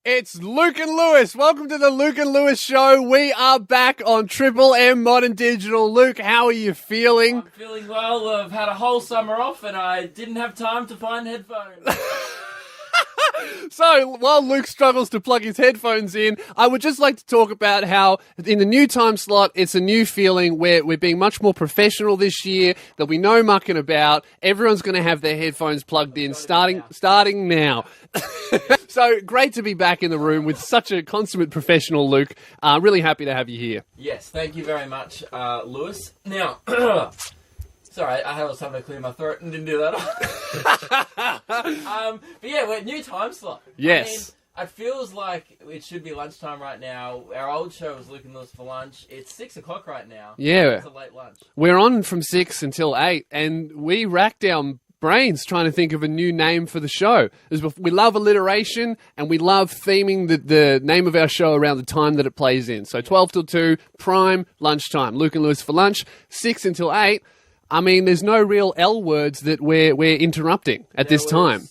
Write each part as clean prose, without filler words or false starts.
It's Luke and Lewis. Welcome to the Luke and Lewis show. We are back on Triple M Modern Digital. Luke, how are you feeling? I'm feeling well. I've had a whole summer off and I didn't have time to find headphones. So, while Luke struggles to plug his headphones in, I would just like to talk about how in the new time slot, it's a new feeling where we're being much more professional this year. There'll be no mucking about. Everyone's going to have their headphones plugged in starting now. So, great to be back in the room with such a consummate professional, Luke. Really happy to have you here. Yes, thank you very much, Lewis. Now, sorry, I was having to clear my throat and didn't do that. But yeah, we're new time slot. Yes. I mean, it feels like it should be lunchtime right now. Our old show was Luke and Lewis for lunch. It's 6 o'clock right now. Yeah. It's a late lunch. We're on from 6 until 8, and we racked our brains trying to think of a new name for the show. We love alliteration, and we love theming the name of our show around the time that it plays in. So 12 till 2, prime, lunchtime. Luke and Lewis for lunch, 6 until 8. I mean, there's no real L words that we're interrupting at this time.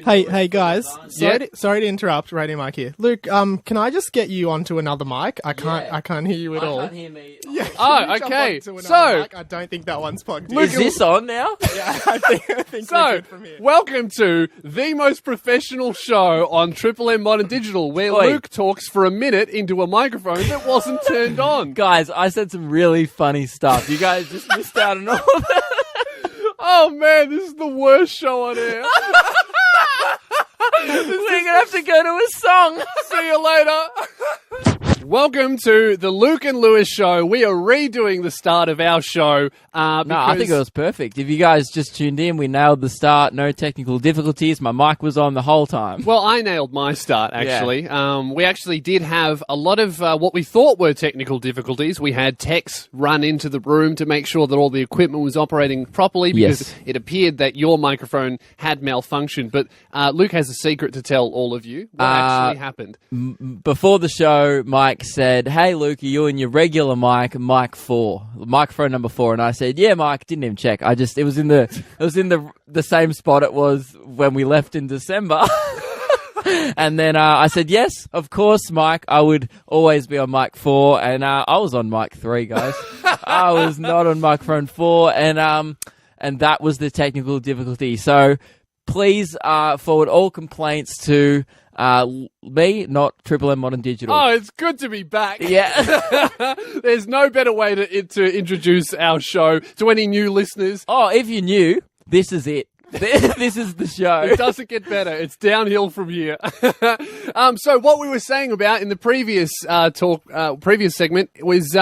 Hey guys, sorry to interrupt. Radio Mike here. Luke, can I just get you onto another mic? I can't hear you at all. I can't hear me. Yeah, oh, okay. So mic? I don't think that one's plugged in. Is this on now? Yeah, I think so. We're good from here. Welcome to the most professional show on Triple M Modern Digital, where Luke talks for a minute into a microphone that wasn't turned on. Guys, I said some really funny stuff. You guys just missed out on all of that. Oh man, this is the worst show on air. We're going to have to go to a song. See you later. Welcome to the Luke and Lewis show. We are redoing the start of our show. I think it was perfect. If you guys just tuned in, we nailed the start. No technical difficulties. My mic was on the whole time. Well, I nailed my start, actually. Yeah. We actually did have a lot of what we thought were technical difficulties. We had techs run into the room to make sure that all the equipment was operating properly because it appeared that your microphone had malfunctioned. But Luke has a secret to tell all of you. What actually happened? Before the show, Mike said, "Hey Luke, are you in your regular mic 4, microphone number 4?" And I said, "Yeah, Mike." Didn't even check. It was in the same spot it was when we left in December. And then I said, "Yes, of course, Mike. I would always be on mic 4." And I was on mic 3, guys. I was not on microphone 4, and that was the technical difficulty. So please forward all complaints to me, not Triple M Modern Digital. Oh, it's good to be back. Yeah. There's no better way to introduce our show to any new listeners. Oh, if you're new, this is it. This is the show. It doesn't get better. It's downhill from here. So what we were saying about in the previous previous segment was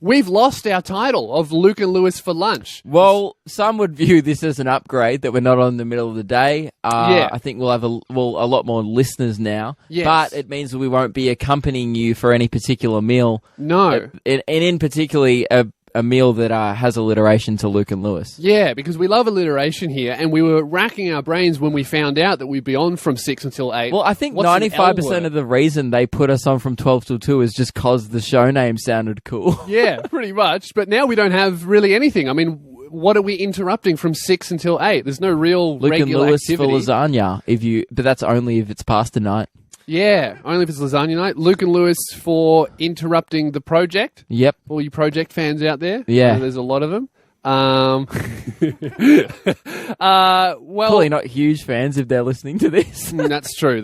we've lost our title of Luke and Lewis for lunch. Well, some would view this as an upgrade that we're not on in the middle of the day. I think we'll have a lot more listeners now. Yes. But it means we won't be accompanying you for any particular meal. No. And in particularly a meal that has alliteration to Luke and Lewis. Yeah, because we love alliteration here, and we were racking our brains when we found out that we'd be on from 6 until 8. Well, I think 95% of the reason they put us on from 12 till 2 is just because the show name sounded cool. Yeah, pretty much. But now we don't have really anything. I mean, what are we interrupting from 6 until 8? There's no real Luke regular and Lewis activity. for lasagna, but that's only if it's pasta night. Yeah, only if it's lasagna night. Luke and Lewis for interrupting the project. Yep. All you project fans out there. Yeah. There's a lot of them. Probably not huge fans if they're listening to this. That's true.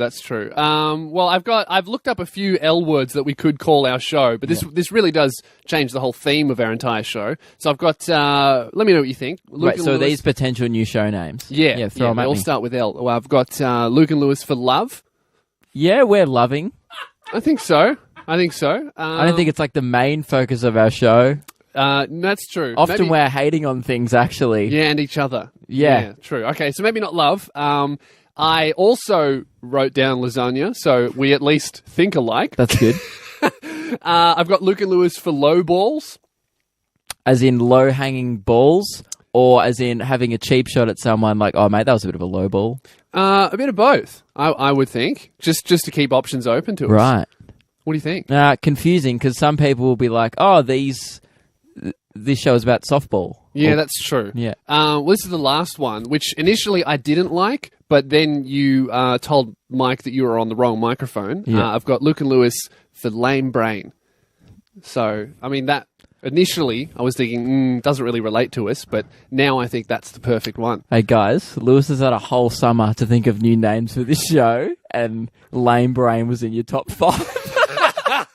Well, I've looked up a few L words that we could call our show, but this really does change the whole theme of our entire show. So I've got, let me know what you think. Luke and Lewis. These potential new show names. Yeah, throw them at me. I'll start with L. Well, I've got Luke and Lewis for love. Yeah, we're loving. I think so. I don't think it's like the main focus of our show. That's true. Often we're hating on things, actually. Yeah, and each other. Yeah. True. Okay, so maybe not love. I also wrote down lasagna, so we at least think alike. That's good. I've got Luke and Lewis for low balls. As in low-hanging balls? Or as in having a cheap shot at someone like, oh, mate, that was a bit of a low ball? A bit of both, I would think. Just to keep options open to us. Right. What do you think? Confusing, because some people will be like, oh, these this show is about softball. Yeah, that's true. Yeah. Well, this is the last one, which initially I didn't like, but then you told Mike that you were on the wrong microphone. Yeah. I've got Luke and Lewis for lame brain. So, I mean, that initially I was thinking, doesn't really relate to us, but now I think that's the perfect one. Hey guys, Lewis has had a whole summer to think of new names for this show, and Lame Brain was in your top 5.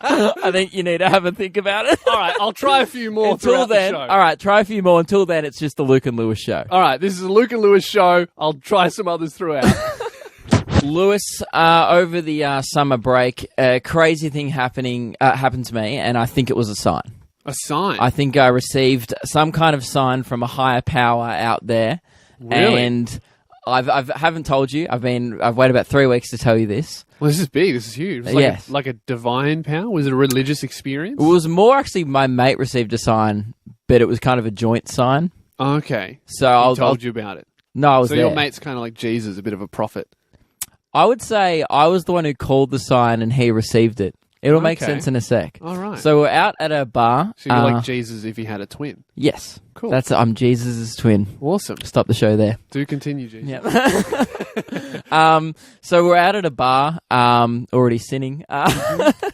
I think you need to have a think about it. All right, I'll try a few more Until then, the show. all right, try a few more. Until then, it's just the Luke and Lewis show. All right, this is a Luke and Lewis show. I'll try some others throughout. Lewis, over the summer break, a crazy thing happened to me, and I think it was a sign. A sign? I think I received some kind of sign from a higher power out there. Really? And I haven't told you. I've waited about 3 weeks to tell you this. Well, this is big. This is huge. It's Yes. like a divine power? Was it a religious experience? It was more actually my mate received a sign, but it was kind of a joint sign. Okay. So I told you about it. No, I was So there. your mate's kind of like Jesus, a bit of a prophet. I would say I was the one who called the sign and he received it. It'll make Okay. sense in a sec. All right. So we're out at a bar. So you're like Jesus if he had a twin. Yes. Cool. I'm Jesus' twin. Awesome. Stop the show there. Do continue, Jesus. Yeah. So we're out at a bar, already sinning. Not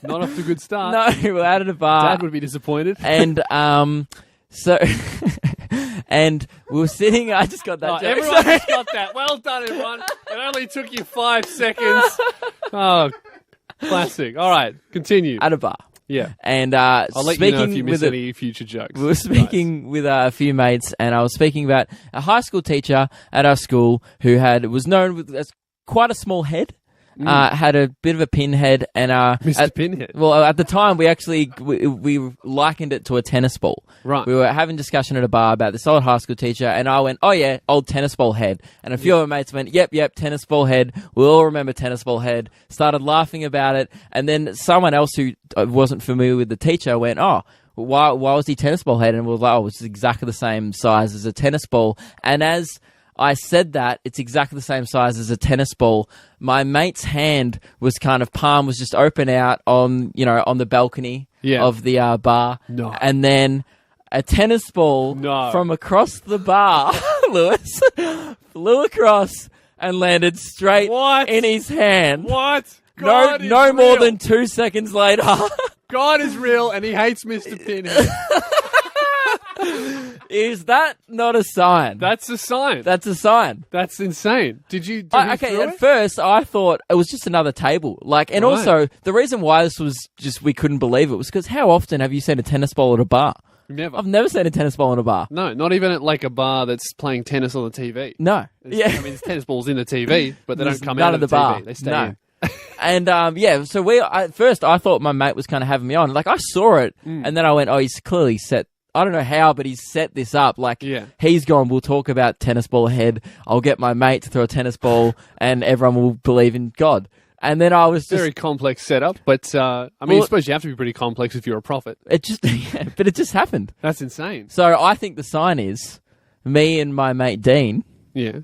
off to a good start. No, we're out at a bar. Dad would be disappointed. And so and we were sitting. I just got that. Oh, joke. everyone Sorry. just got that. Well done, everyone. It only took you 5 seconds. Oh, classic. All right, continue. At a bar. Yeah. And I'll let you know if speaking you miss with any future jokes. we were speaking with a few mates, and I was speaking about a high school teacher at our school who was known as quite a small head. Had a bit of a pinhead, and Mr. Pinhead. Well, at the time, we likened it to a tennis ball. Right. We were having discussion at a bar about this old high school teacher, and I went, "Oh yeah, old tennis ball head." And a few of my mates went, "Yep, tennis ball head." We all remember tennis ball head. Started laughing about it, and then someone else who wasn't familiar with the teacher went, "Oh, why was he tennis ball head?" And we were like, "Oh, it's exactly the same size as a tennis ball." And as I said that, it's exactly the same size as a tennis ball. My mate's hand was palm was just open out on the balcony of the bar. No. And then a tennis ball from across the bar, Lewis, flew across and landed straight in his hand. What? God is no more real. than 2 seconds later. God is real, and he hates Mr. Pinhead. Is that not a sign? That's a sign. That's a sign. That's insane. Did you Okay, at first I thought it was just another table. And also the reason why this was just we couldn't believe it was because how often have you seen a tennis ball at a bar? Never. I've never seen a tennis ball in a bar. No, not even at like a bar that's playing tennis on the TV. No. I mean, there's tennis balls in the TV, but they There's don't come none out of of the bar. TV. They stay No. in. And so at first I thought my mate was kind of having me on. I saw it, and then I went, "Oh, he's clearly set." I don't know how, but he's set this up. He's gone, "We'll talk about tennis ball head. I'll get my mate to throw a tennis ball, and everyone will believe in God." And then I was just Very complex setup, but I suppose you have to be pretty complex if you're a prophet. but it just happened. That's insane. So I think the sign is me and my mate Dean. Yeah.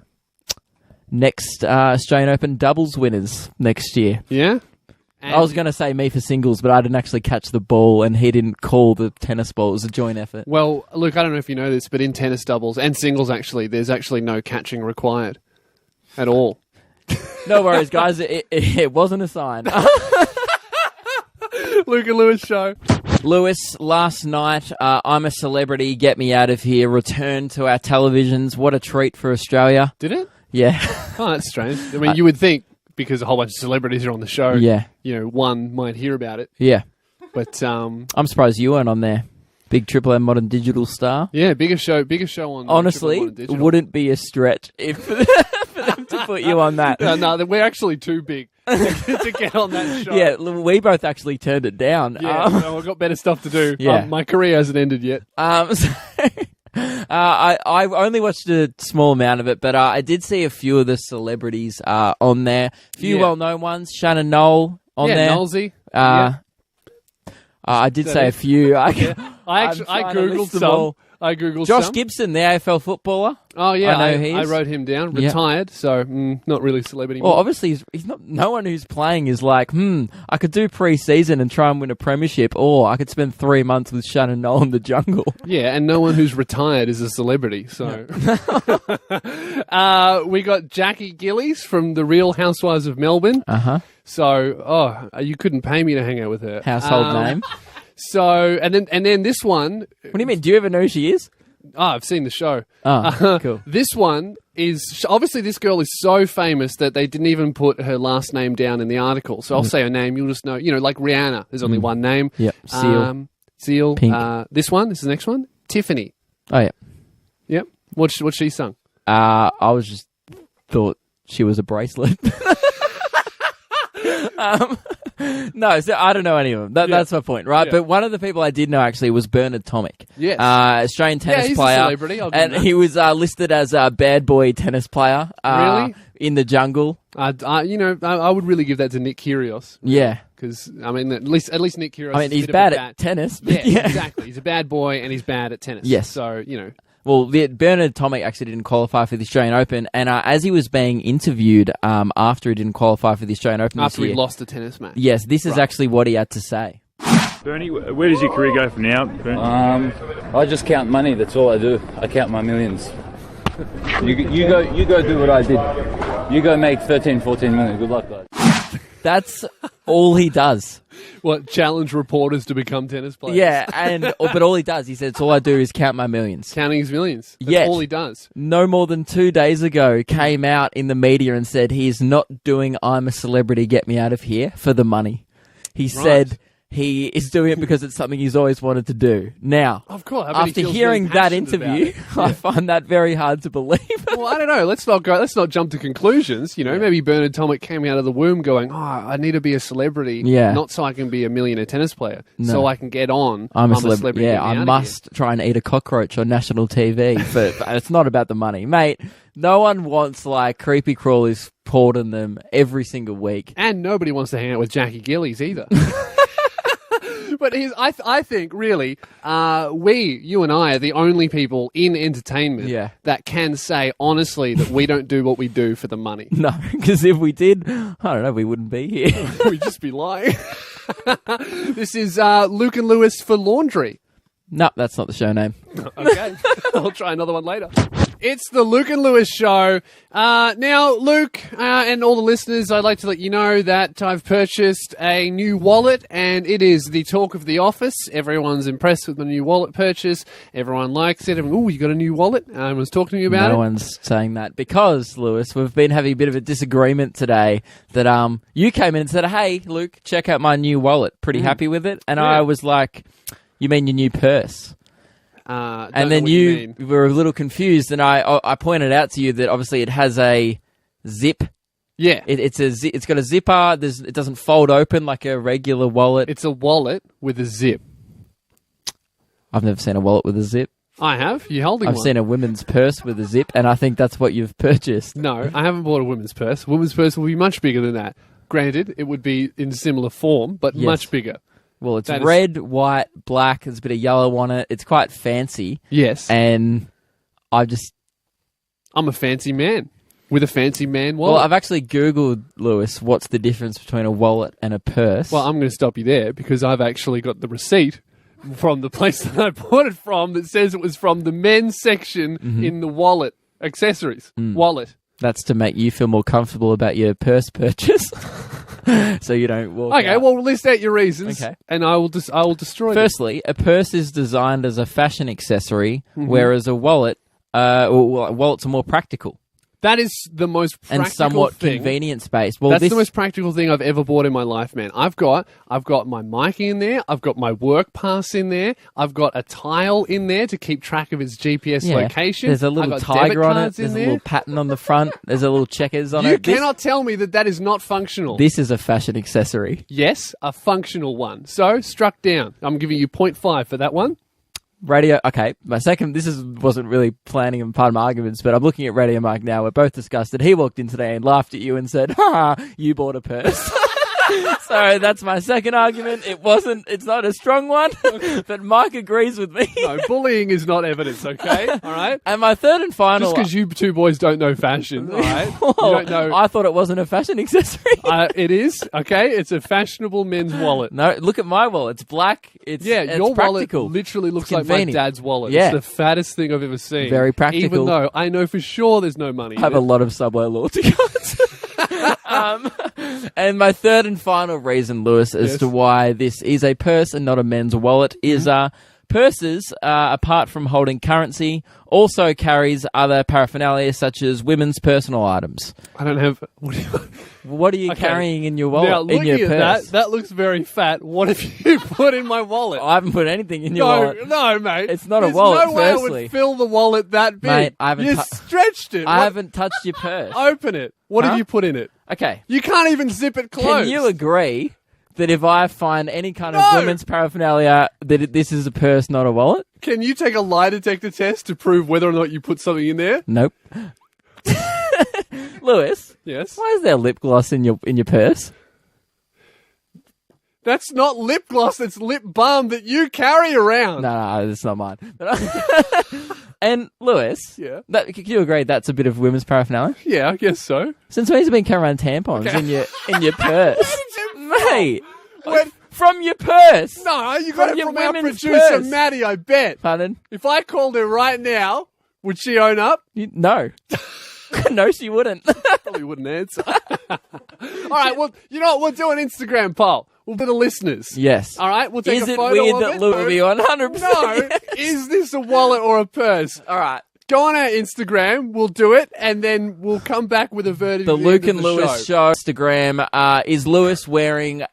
Next Australian Open doubles winners next year. Yeah? I was going to say me for singles, but I didn't actually catch the ball, and he didn't call the tennis ball. It was a joint effort. Well, Luke, I don't know if you know this, but in tennis doubles and singles, actually, there's actually no catching required at all. No worries, guys. It wasn't a sign. Luke and Lewis show. Lewis, last night, I'm a Celebrity, Get Me Out of Here, returned to our televisions. What a treat for Australia. Did it? Yeah. Oh, that's strange. I mean, you would think, because a whole bunch of celebrities are on the show, Yeah. One might hear about it. Yeah. But, I'm surprised you weren't on there. Big Triple M Modern Digital star. yeah, bigger show on Honestly, Triple M Digital. wouldn't be a stretch for them to put you on that. No, we're actually too big to get on that show. Yeah, we both actually turned it down. Yeah, no, I've got better stuff to do. Yeah. My career hasn't ended yet. So, I only watched a small amount of it, but I did see a few of the celebrities on there. A few well-known ones. Shannon Knoll on there. Knowlesy. I did say a few. I googled some. I googled Josh some. Gibson, the AFL footballer. Oh yeah, I know he I is. wrote him down. Yeah. Retired, so not really celebrity. Well, obviously, he's not. No one who's playing is like, I could do pre-season and try and win a premiership, or I could spend 3 months with Shannon Noll in the jungle. Yeah, and no one who's retired is a celebrity. So we got Jackie Gillies from The Real Housewives of Melbourne. So, you couldn't pay me to hang out with her. Household name. So, and then this one. What do you mean? Do you ever know who she is? Oh, I've seen the show. Oh, cool. This one is obviously this girl is so famous that they didn't even put her last name down in the article. So I'll say her name. You'll just know. Like Rihanna. There's only one name. Yep. Seal. Pink. This is the next one. Tiffany. Oh yeah. Yep. What's she sung? I was just thought she was a bracelet. No, so I don't know any of them. That's my point, right? Yeah. But one of the people I did know actually was Bernard Tomic. Yes. Australian tennis he's player. a celebrity. I'll give him And that. he was listed as a bad boy tennis player. Really? In the jungle. I would really give that to Nick Kyrgios. Yeah. Because, I mean, at least Nick Kyrgios I mean, is he's a bit bad of a at tennis. Yeah, But yeah. exactly. He's a bad boy and he's bad at tennis. Yes. So, Well, Bernard Tomic actually didn't qualify for the Australian Open, and as he was being interviewed after he didn't qualify for the Australian Open after this he year, lost a tennis match. yes, this is actually what he had to say. Bernie, where does your career go from now? Bernie? I just count money. That's all I do. I count my millions. You go do what I did. You go make 13, 14 million. Good luck, guys. That's all he does. What, challenge reporters to become tennis players? Yeah, but all he does, he said, it's all I do is count my millions. Counting his millions. That's Yet, all he does. No more than 2 days ago, came out in the media and said he's not doing I'm a Celebrity, get me out of here for the money. He said he is doing it because it's something he's always wanted to do. Now, Of course. I bet he after feels hearing very that passionate about interview, it. I find that very hard to believe. Well, I don't know. Let's not jump to conclusions. Maybe Bernard Tomic came out of the womb going, I need to be a celebrity. Yeah. Not so I can be a millionaire tennis player. So I can get on. I'm a celebrity. Yeah, get me I out of must try and eat a cockroach on national TV. But it's not about the money. Mate, no one wants creepy crawlies poured in them every single week. here. And nobody wants to hang out with Jackie Gillies either. But I think, really, you and I are the only people in entertainment that can say, honestly, that we don't do what we do for the money. No, because if we did, I don't know, we wouldn't be here. We'd just be lying. This is Luke and Lewis for laundry. No, that's not the show name. Okay, I'll try another one later. It's the Luke and Lewis show. Now, Luke and all the listeners, I'd like to let you know that I've purchased a new wallet, and it is the talk of the office. Everyone's impressed with my new wallet purchase. Everyone likes it. Ooh, you got a new wallet? Everyone's talking to me about it. No one's saying that because, Lewis, we've been having a bit of a disagreement today that you came in and said, hey, Luke, check out my new wallet. Pretty happy with it? And I was like, you mean your new purse? And then you were a little confused, and I pointed out to you that obviously it has a zip. Yeah. It's got a zipper. It doesn't fold open like a regular wallet. It's a wallet with a zip. I've never seen a wallet with a zip. I have. You holding I've one? seen a women's purse with a zip, and I think that's what you've purchased. No, I haven't bought a women's purse. A women's purse will be much bigger than that. Granted, it would be in similar form, but much bigger. Well, it's red, white, black. There's a bit of yellow on it. It's quite fancy. Yes. And I'm a fancy man with a fancy man wallet. Well, I've actually Googled, Lewis, what's the difference between a wallet and a purse. Well, I'm going to stop you there because I've actually got the receipt from the place that I bought it from that says it was from the men's section in the wallet accessories. Wallet. That's to make you feel more comfortable about your purse purchase. So you don't walk Okay, out. well, list out your reasons, and I will destroy them. Firstly, a purse is designed as a fashion accessory, whereas a wallet's are more practical. That is the most practical and somewhat thing. convenience-based. Well, That's the most practical thing I've ever bought in my life, man. I've got my mic in there. I've got my work pass in there. I've got a tile in there to keep track of its GPS location. There's a little I've got tiger debit on it. cards There's in a there. little pattern on the front. There's a little checkers on You it. cannot tell me that is not functional. This is a fashion accessory. Yes, a functional one. So, struck down. I'm giving you 0.5 for that one. Radio, okay. My second, wasn't really planning and part of my arguments, but I'm looking at Radio Mike now. We're both disgusted. He walked in today and laughed at you and said, "Ha, you bought a purse." So that's my second argument. It's not a strong one, but Mike agrees with me. No, bullying is not evidence, okay? All right? And my third and final... Just because you two boys don't know fashion, all right? Well, You don't know... I thought it wasn't a fashion accessory. It is, okay? It's a fashionable men's wallet. No, look at my wallet. It's black. It's Your practical. wallet literally looks It's like my convenient. dad's wallet. Yeah. It's the fattest thing I've ever seen. Very practical. Even though I know for sure there's no money I have in a it. lot of Subway loyalty cards. And my third and final reason, Lewis, as Yes. to why this is a purse and not a men's wallet is purses, apart from holding currency, also carries other paraphernalia such as women's personal items. I don't have... What are you Okay. carrying in your wallet? Now, in looking your at purse? that looks very fat. What have you put in my wallet? I haven't put anything in your No, wallet. no, mate. It's not a There's wallet, no way I firstly. would fill the wallet that big. Mate, I haven't You tou- stretched it. I What- haven't touched your purse. Open it. What Huh? have you put in it? Okay. You can't even zip it closed. Can you agree that if I find any kind of No. women's paraphernalia, that this is a purse, not a wallet? Can you take a lie detector test to prove whether or not you put something in there? Nope. Lewis, Yes. why is there lip gloss in your purse? That's not lip gloss. It's lip balm that you carry around. No, it's not mine. And Lewis, Yeah. can you agree that's a bit of women's paraphernalia? Yeah, I guess so. Since when has it been carrying around tampons Okay. in your purse, mate? When- From your purse. No, you got From it your from our women's producer, purse. Maddie, I bet. Pardon? If I called her right now, would she own up? No. No, she wouldn't. Probably wouldn't answer. All right, well, you know what? We'll do an Instagram poll. We'll do the listeners. Yes. All right, we'll take Is a it photo weird of that it. Lou would be 100%? No, is this a wallet or a purse? All right. Go on our Instagram, we'll do it, and then we'll come back with a verdict. The at Luke end and of the Lewis show Instagram is Lewis wearing hate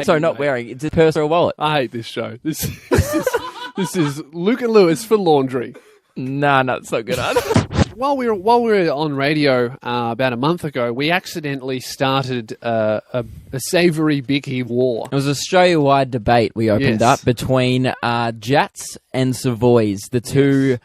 sorry, you, not mate. wearing. It's a purse or a wallet. I hate this show. This is Luke and Lewis for laundry. No, it's not good. While we were on radio about a month ago, we accidentally started a savoury bicky war. It was an Australia-wide debate we opened Yes. up between Jatz and Savoys, the two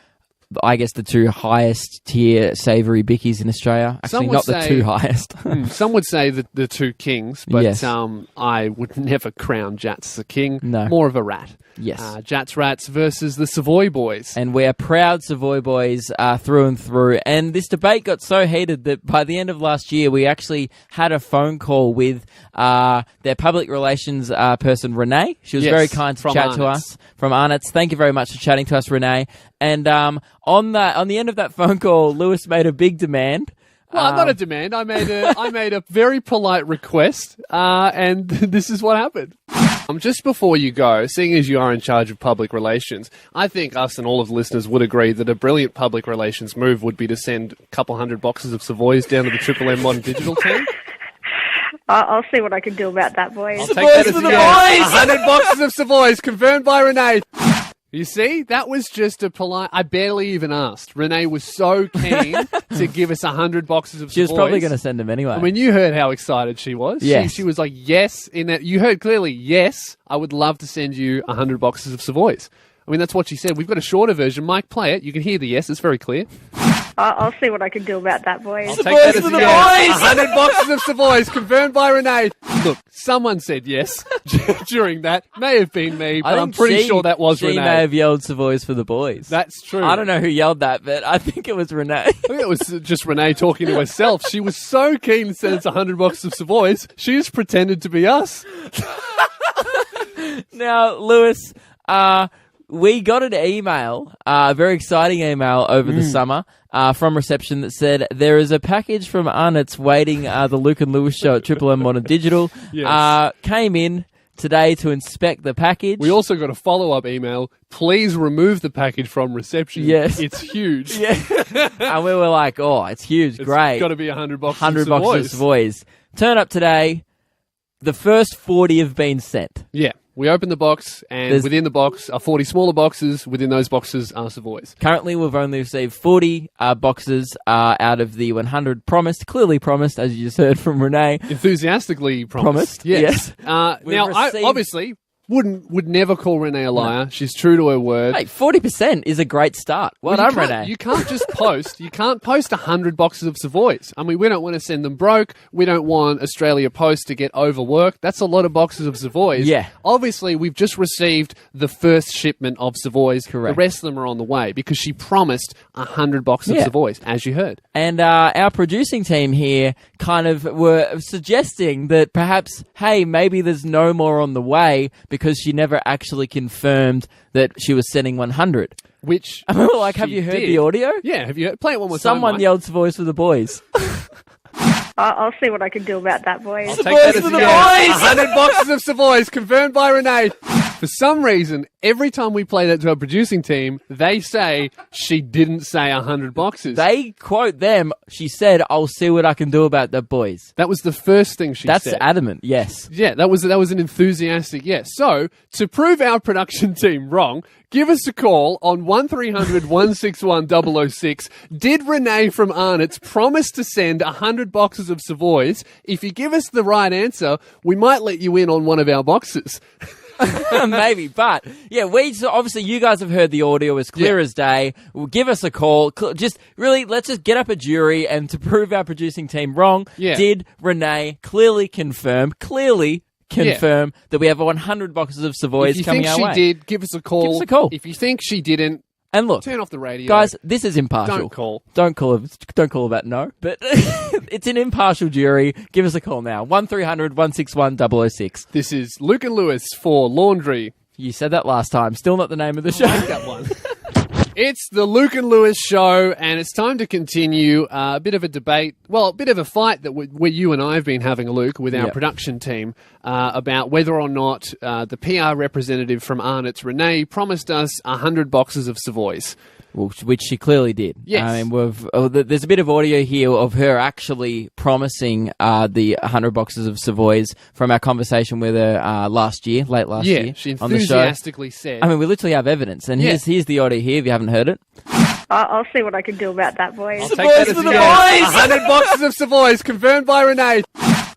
highest tier savoury bickies in Australia. Some Actually, would not the say- two highest. Some would say that the two kings, but Yes. I would never crown Jatz as a king. No. More of a rat. Yes. Jatz Rats versus the Savoy boys. And we're proud Savoy boys through and through. And this debate got so heated that by the end of last year, we actually had a phone call with their public relations person, Renee. She was Yes, very kind to from chat to Arnott's. us from Arnott's. Thank you very much for chatting to us, Renee. And on the end of that phone call, Lewis made a big demand. Well, not a demand. I made a very polite request, and this is what happened. Just before you go, seeing as you are in charge of public relations, I think us and all of the listeners would agree that a brilliant public relations move would be to send a couple hundred boxes of Savoys down to the Triple M Modern Digital team. I'll see what I can do about that, boys. I'll Savoys take that as for a the yes. boys! 100 boxes of Savoys, confirmed by Renee. You see, that was just a polite... I barely even asked. Renee was so keen to give us 100 boxes of She was Savoys. probably going to send them anyway. I mean, you heard how excited she was. Yes. She was like, yes. In that, you heard clearly, yes, I would love to send you 100 boxes of Savoys. I mean, that's what she said. We've got a shorter version. Mike, play it. You can hear the yes. It's very clear. I'll see what I can do about that, boys. I'll Savoys take that as for a the yes. boys! 100 boxes of Savoys, confirmed by Renee. Look, someone said yes during that. May have been me, but I'm pretty sure that was she Renee. may have yelled Savoys for the boys. That's true. I don't know who yelled that, but I think it was Renee. I think it was just Renee talking to herself. She was so keen to send us 100 boxes of Savoys, she just pretended to be us. Now, Lewis, we got an email, a very exciting email over the summer from reception that said there is a package from Arnott's waiting the Luke and Lewis show at Triple M Modern Digital. Yes. Came in today to inspect the package. We also got a follow-up email. Please remove the package from reception. Yes. It's huge. Yeah. And we were like, oh, it's huge, It's great. got to be 100 boxes 100 of boxes Savoys. of Savoys. Turn up today. The first 40 have been sent. Yeah. We open the box, and There's- within the box are 40 smaller boxes. Within those boxes are Savoys. Currently, we've only received 40 boxes out of the 100 promised, clearly promised, as you just heard from Renee. Enthusiastically promised. Promised, yes. Now, We've received- obviously, would never call Renee a liar. She's true to her word. Hey, 40% is a great start. Well done, Renee. You can't just post. You can't post 100 boxes of Savoys. I mean, we don't want to send them broke. We don't want Australia Post to get overworked. That's a lot of boxes of Savoys. Yeah. Obviously, we've just received the first shipment of Savoys. Correct. The rest of them are on the way because she promised 100 boxes of Savoys, as you heard. And our producing team here kind of were suggesting that perhaps, hey, maybe there's no more on the way because she never actually confirmed that she was sending 100. Which like, have she you heard did. the audio? Yeah, have you heard? Play it one more time. Someone Mike. yelled Savoys for the boys. I'll see what I can do about that, boys. I'll Savoys take that as for a the yes. boys! 100 boxes of Savoys, confirmed by Renee. For some reason, every time we play that to our producing team, they say she didn't say 100 boxes. They quote them. She said, "I'll see what I can do about the boys." That was the first thing she That's said. adamant. Yes. Yeah, that was an enthusiastic yes. So, to prove our production team wrong, give us a call on 1300 161 006. Did Renee from Arnott's promise to send 100 boxes of Savoys? If you give us the right answer, we might let you in on one of our boxes. Maybe, but yeah, so obviously you guys have heard the audio as clear as day. Well, give us a call. Just really, let's just get up a jury and to prove our producing team wrong. Yeah. Did Renee clearly confirm that we have 100 boxes of Savoys If you coming think our she way? did, give us a call. Give us a call. If you think she didn't, And look, turn off the radio. guys, this is impartial. Don't call. Don't call about no. But it's an impartial jury. Give us a call now. 1300 161 006. This is Luke and Lewis for Laundry. You said that last time. Still not the name of the show. That one. It's the Luke and Lewis show, and it's time to continue a bit of a debate, well, a bit of a fight that you and I have been having, Luke, with our production team about whether or not the PR representative from Arnott's, Renee, promised us 100 boxes of Savoys. Well, which she clearly did. Yes. I mean, there's a bit of audio here of her actually promising the 100 boxes of Savoys from our conversation with her late last year. Yeah, she on the show. enthusiastically said. I mean, we literally have evidence. And here's the audio here if you haven't heard it. I'll see what I can do about that, boys. I'll take that as a yes. 100 boxes of Savoys, confirmed by Renee.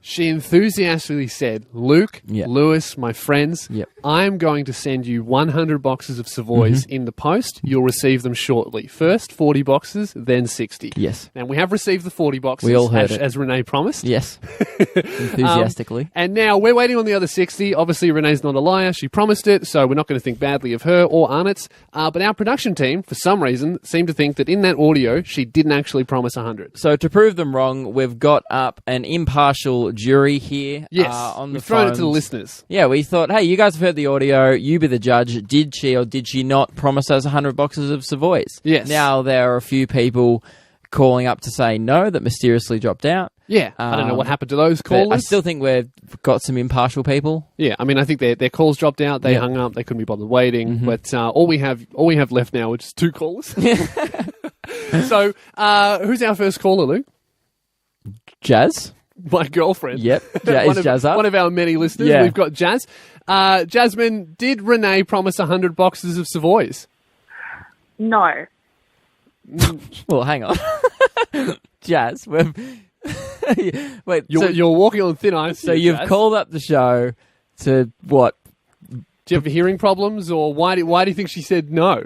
She enthusiastically said, Luke, Lewis, my friends, I'm going to send you 100 boxes of Savoys in the post. You'll receive them shortly. First 40 boxes, then 60. Yes. And we have received the 40 boxes, We all heard it. as Renee promised. Yes. Enthusiastically. And now we're waiting on the other 60. Obviously, Renee's not a liar. She promised it, so we're not going to think badly of her or Arnott's. But our production team, for some reason, seemed to think that in that audio, she didn't actually promise 100. So to prove them wrong, we've got up an impartial jury here. Yes, on the we've thrown it to the phones. listeners. Yeah, we thought, hey, you guys have heard the audio. You be the judge. Did she or did she not promise us 100 boxes of Savoys? Yes. Now there are a few people calling up to say no that mysteriously dropped out. Yeah, I don't know what happened to those But callers. I still think we've got some impartial people. Yeah, I mean, I think their calls dropped out. They hung up. They couldn't be bothered waiting. But all we have left now, which is 2 callers. So, who's our first caller, Luke? Jazz? My girlfriend. Yep. Is Jazz up? One of our many listeners. Yeah. We've got Jazz. Jasmine, did Renee promise 100 boxes of Savoys? No. Well, hang on. Jazz, wait. You're walking on thin ice. So here, you've Jazz. called up the show to what? Do you have hearing problems, or why do you think she said no?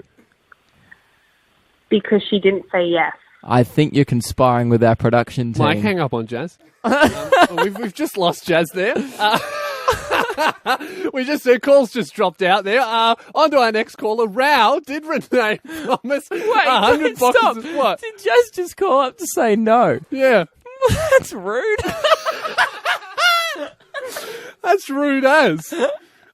Because she didn't say yes. I think you're conspiring with our production team. Mike, hang up on Jazz. We've just lost Jazz there. Her calls just dropped out there. On to our next caller. Rao, did Renee promise 100 boxes stop. of what? Did Jazz just call up to say no? Yeah. That's rude. That's rude as.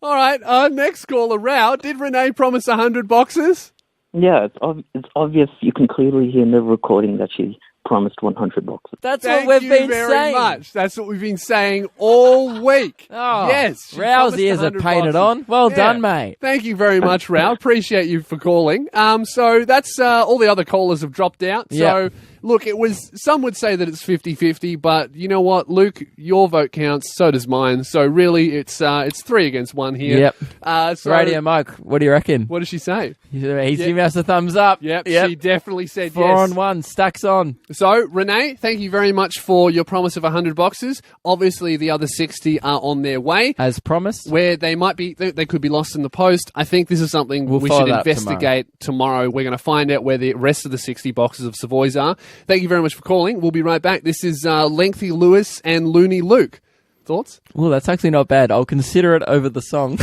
All right, next caller. Rao, did Renee promise 100 boxes? Yeah, it's obvious. You can clearly hear in the recording that she promised 100 boxes. That's Thank what we've you been very saying. much. That's what we've been saying all week. Oh, yes. she Rao's promised ears are 100 painted boxes. on. Well Yeah. done, mate. Thank you very much, Rao. Appreciate you for calling. So that's all the other callers have dropped out. So Look, it was. Some would say that it's 50-50, but you know what, Luke, your vote counts. So does mine. So really, it's 3 against 1 here. Yep. So Radio Mike, what do you reckon? what does she say? He's giving us a thumbs up. Yep. She definitely said 4 yes. on 1, stacks on. So, Renee, thank you very much for your promise of 100 boxes. Obviously, the other 60 are on their way. As promised. Where they might be, they could be lost in the post. I think this is something we follow should that investigate tomorrow. We're going to find out where the rest of the 60 boxes of Savoys are. Thank you very much for calling. We'll be right back. This is Lengthy Lewis and Loony Luke. Thoughts? Well, that's actually not bad. I'll consider it over the song.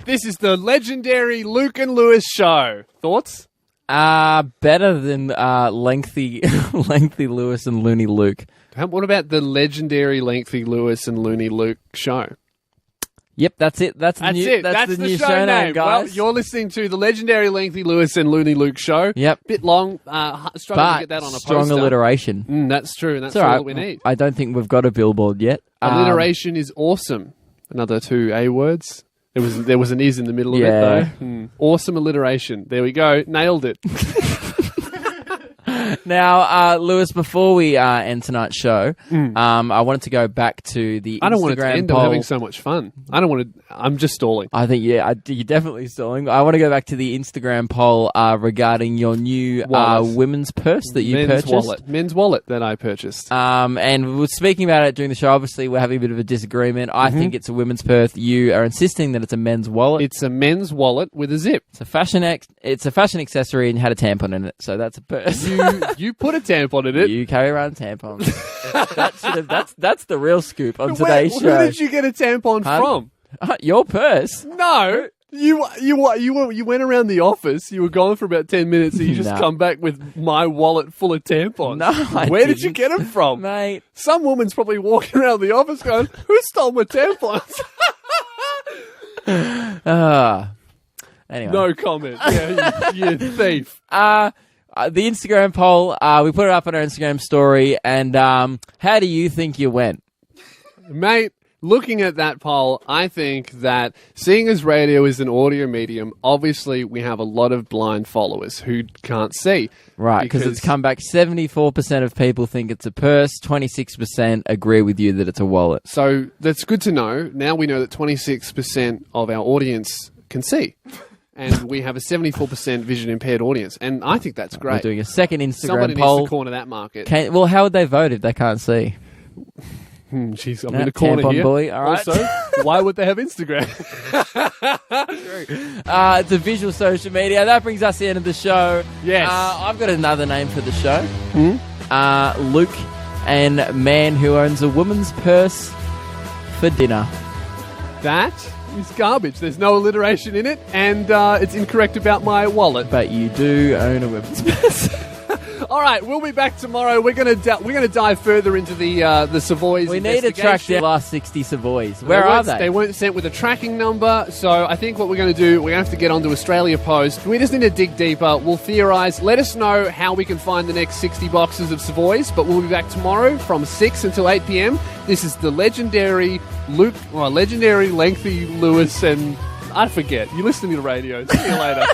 This is the legendary Luke and Lewis show. Thoughts? Better than lengthy Lewis and Loony Luke. What about the legendary Lengthy Lewis and Loony Luke show? Yep, that's it. That's the new show name, guys. Well, you're listening to the legendary Lengthy Lewis and Loony Luke show. Yep. Bit long, struggling to get that on a strong poster. alliteration. That's true, and that's all all right. that we need. I don't think we've got a billboard yet. Alliteration is awesome. Another 2 A words. There was an is in the middle of it, though. Awesome alliteration. There we go. Nailed it. Now, Lewis, before we end tonight's show, I wanted to go back to the Instagram I don't want it to end. poll. I'm having so much fun. I don't want to... I'm just stalling. I think, you're definitely stalling. I want to go back to the Instagram poll regarding your new women's purse that you purchased. Men's wallet that I purchased. And we were speaking about it during the show. Obviously, we're having a bit of a disagreement. I think it's a women's purse. You are insisting that it's a men's wallet. It's a men's wallet with a zip. It's a fashion accessory and had a tampon in it, so that's a purse. You put a tampon in it. You carry around tampons. That's the real scoop on today's show. Where did you get a tampon from? Your purse. No. You went around the office. You were gone for about 10 minutes, and you just come back with my wallet full of tampons. No, Where did you get them from, mate? Some woman's probably walking around the office going, "Who stole my tampons?" Anyway, no comment. Yeah, you thief. The Instagram poll, we put it up on our Instagram story, and how do you think you went? Mate, looking at that poll, I think that seeing as radio is an audio medium, obviously we have a lot of blind followers who can't see. Right, because it's come back 74% of people think it's a purse, 26% agree with you that it's a wallet. So that's good to know. Now we know that 26% of our audience can see. And we have a 74% vision impaired audience. And I think that's great. We're doing a second Instagram Somebody poll. needs to corner that market. Well, how would they vote if they can't see? Jeez, I'm in a corner tampon here. Boy, all right. Also, why would they have Instagram? It's a visual social media. That brings us to the end of the show. Yes. I've got another name for the show. Luke and man who owns a woman's purse for dinner. That is garbage. There's no alliteration in it, and it's incorrect about my wallet. But you do own a women's purse. All right, we'll be back tomorrow. We're gonna dive further into the Savoys. We need to track the last 60 Savoys. Where are they? They weren't sent with a tracking number, so I think what we're going to do, we're going to have to get onto Australia Post. We just need to dig deeper. We'll theorise. Let us know how we can find the next 60 boxes of Savoys, but we'll be back tomorrow from 6 until 8 p.m. This is the legendary Lengthy Lewis, and I forget. You're listening to the radio. See you later.